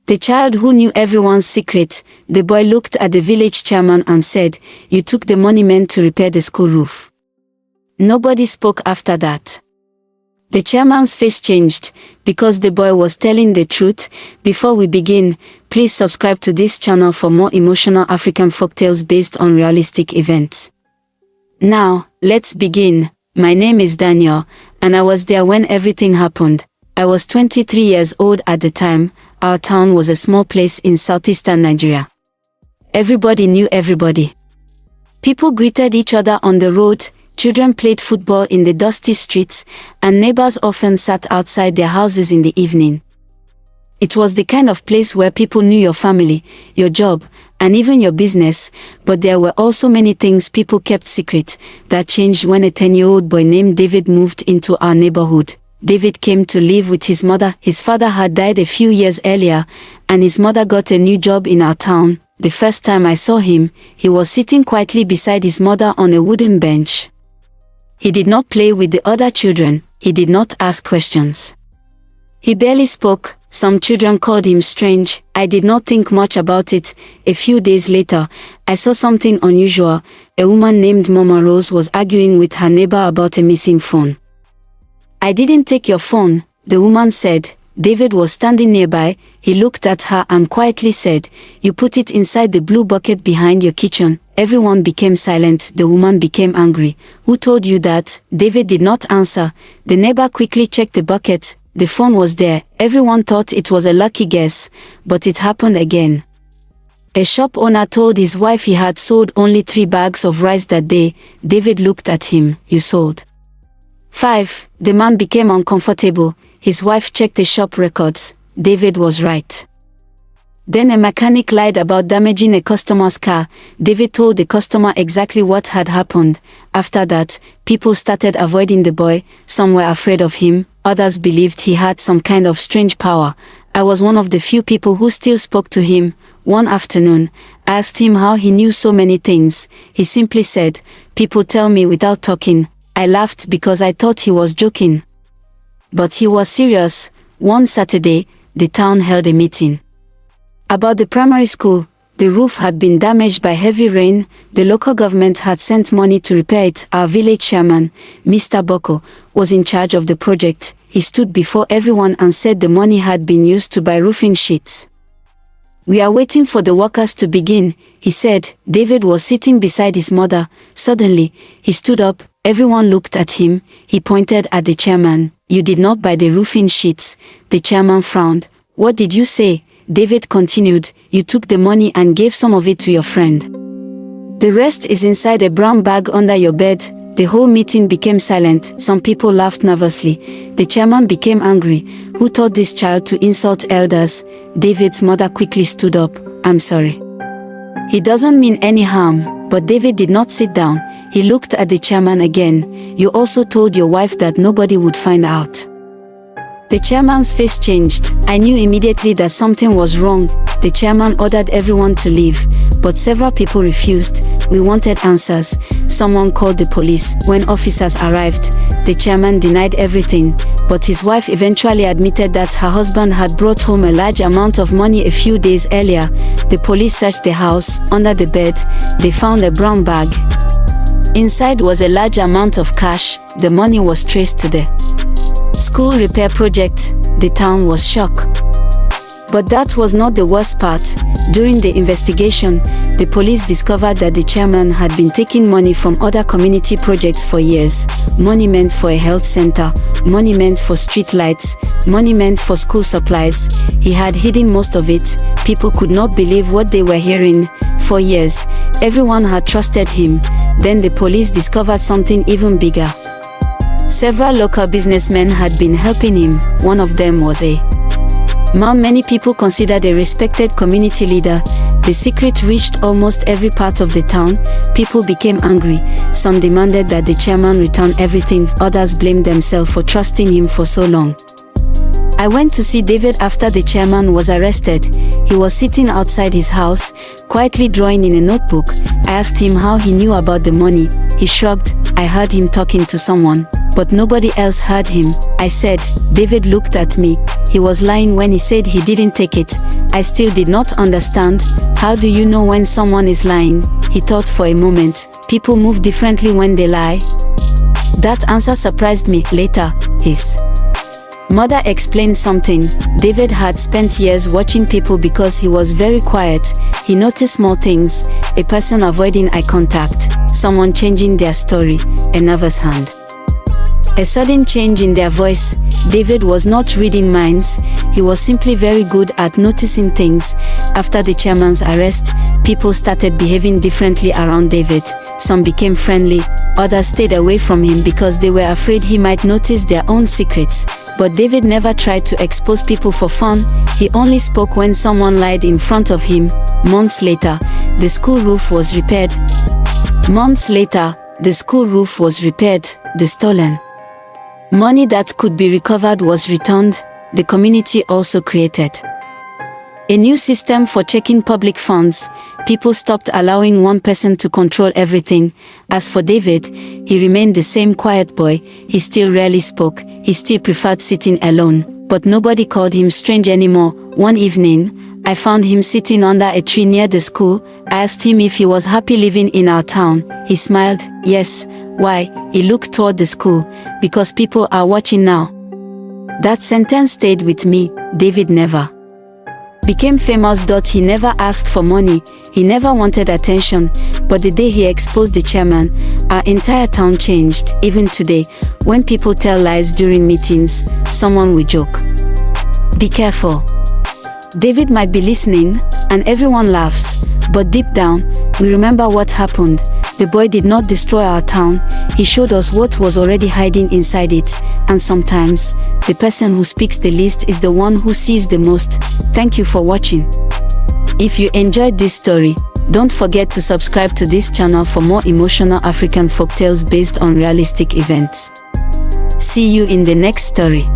The child who knew everyone's secret, the boy looked at the village chairman and said, "You took the money meant to repair the school roof." Nobody spoke after that. The chairman's face changed, because the boy was telling the truth. Before we begin, please subscribe to this channel for more emotional African folktales based on realistic events. Now, let's begin. My name is Daniel, and I was there when everything happened. I was 23 years old at the time. Our town was a small place in southeastern Nigeria. Everybody knew everybody. People greeted each other on the road, children played football in the dusty streets, and neighbors often sat outside their houses in the evening. It was the kind of place where people knew your family, your job, and even your business, but there were also many things people kept secret. That changed when a 10-year-old boy named David moved into our neighborhood. David came to live with his mother. His father had died a few years earlier, and his mother got a new job in our town. The first time I saw him, he was sitting quietly beside his mother on a wooden bench. He did not play with the other children. He did not ask questions. He barely spoke. Some children called him strange. I did not think much about it. A few days later, I saw something unusual. A woman named Mama Rose was arguing with her neighbor about a missing phone. "I didn't take your phone," the woman said. David was standing nearby. He looked at her and quietly said, "You put it inside the blue bucket behind your kitchen." Everyone became silent. The woman became angry. "Who told you that?" David did not answer. The neighbor quickly checked the bucket. The phone was there. Everyone thought it was a lucky guess, but it happened again. A shop owner told his wife he had sold only 3 bags of rice that day. David looked at him. "You sold 5. The man became uncomfortable. His wife checked the shop records. David was right. Then a mechanic lied about damaging a customer's car. David told the customer exactly what had happened. After that, people started avoiding the boy. Some were afraid of him. Others believed he had some kind of strange power. I was one of the few people who still spoke to him. One afternoon, I asked him how he knew so many things. He simply said, "People tell me without talking." I laughed because I thought he was joking. But he was serious. One Saturday, the town held a meeting about the primary school. The roof had been damaged by heavy rain. The local government had sent money to repair it. Our village chairman, Mr. Boko, was in charge of the project. He stood before everyone and said the money had been used to buy roofing sheets. "We are waiting for the workers to begin," he said. David was sitting beside his mother. Suddenly, he stood up. Everyone looked at him. He pointed at the chairman. "You did not buy the roofing sheets." The chairman frowned. "What did you say?" David continued. "You took the money and gave some of it to your friend. The rest is inside a brown bag under your bed." The whole meeting became silent. Some people laughed nervously. The chairman became angry. "Who taught this child to insult elders?" David's mother quickly stood up. "I'm sorry. He doesn't mean any harm." But David did not sit down. He looked at the chairman again. "You also told your wife that nobody would find out." The chairman's face changed. I knew immediately that something was wrong. The chairman ordered everyone to leave, but several people refused. We wanted answers. Someone called the police. When officers arrived, the chairman denied everything, but his wife eventually admitted that her husband had brought home a large amount of money a few days earlier. The police searched the house. Under the bed, they found a brown bag. Inside was a large amount of cash. The money was traced to the school repair project. The town was shocked. But that was not the worst part. During the investigation, the police discovered that the chairman had been taking money from other community projects for years. Money meant for a health center, money meant for street lights, money meant for school supplies. He had hidden most of it. People could not believe what they were hearing. For years, everyone had trusted him. Then the police discovered something even bigger. Several local businessmen had been helping him. One of them was a man many people considered a respected community leader. The secret reached almost every part of the town. People became angry. Some demanded that the chairman return everything. Others blamed themselves for trusting him for so long. I went to see David after the chairman was arrested. He was sitting outside his house, quietly drawing in a notebook. I asked him how he knew about the money. He shrugged. "I heard him talking to someone." but nobody else heard him. I said. David looked at me. He was lying when he said he didn't take it. I still did not understand. How do you know when someone is lying? He thought for a moment. People move differently when they lie. That answer surprised me. Later, his mother explained something. David had spent years watching people because he was very quiet. He noticed small things: a person avoiding eye contact, someone changing their story, a nervous hand, a sudden change in their voice. David was not reading minds, he was simply very good at noticing things. After the chairman's arrest, people started behaving differently around David. Some became friendly, others stayed away from him because they were afraid he might notice their own secrets. But David never tried to expose people for fun. He only spoke when someone lied in front of him. Months later, the school roof was repaired. The stolen money that could be recovered was returned. The community also created a new system for checking public funds. People stopped allowing one person to control everything. As for David, he remained the same quiet boy. He still rarely spoke. He still preferred sitting alone. But nobody called him strange anymore. One evening, I found him sitting under a tree near the school. I asked him if he was happy living in our town. He smiled. Yes. Why? He looked toward the school. Because people are watching now. That sentence stayed with me. David never became famous. He never asked for money. He never wanted attention. But the day he exposed the chairman, our entire town changed. Even today, when people tell lies during meetings, someone will joke, "Be careful. David might be listening," and everyone laughs. But deep down, we remember what happened. The boy did not destroy our town. He showed us what was already hiding inside it. And sometimes, the person who speaks the least is the one who sees the most. Thank you for watching. If you enjoyed this story, don't forget to subscribe to this channel for more emotional African folktales based on realistic events. See you in the next story.